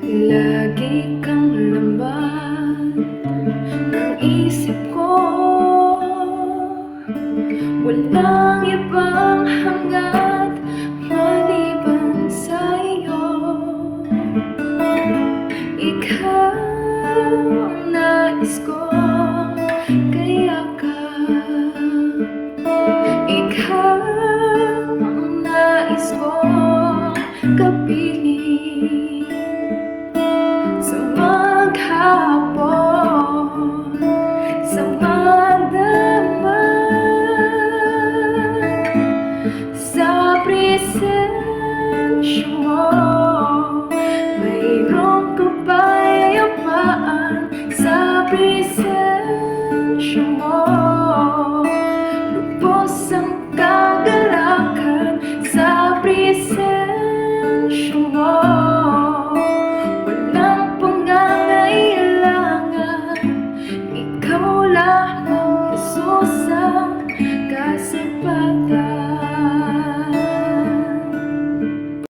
Lagi kang laman ng isip ko. Walang ibang hangad maliban sa iyo. Ikaw ang nais ko, kaya ka. Ikaw ang nais ko kapiling sa maghapon, sa magdamag, sa presensya mo. Mayroong kapayapaan sa presensya mo. Lubos ang kagalakan sa presensya mo. Walang pangangailangan, ikaw lamang, Jesus, ang kasabay.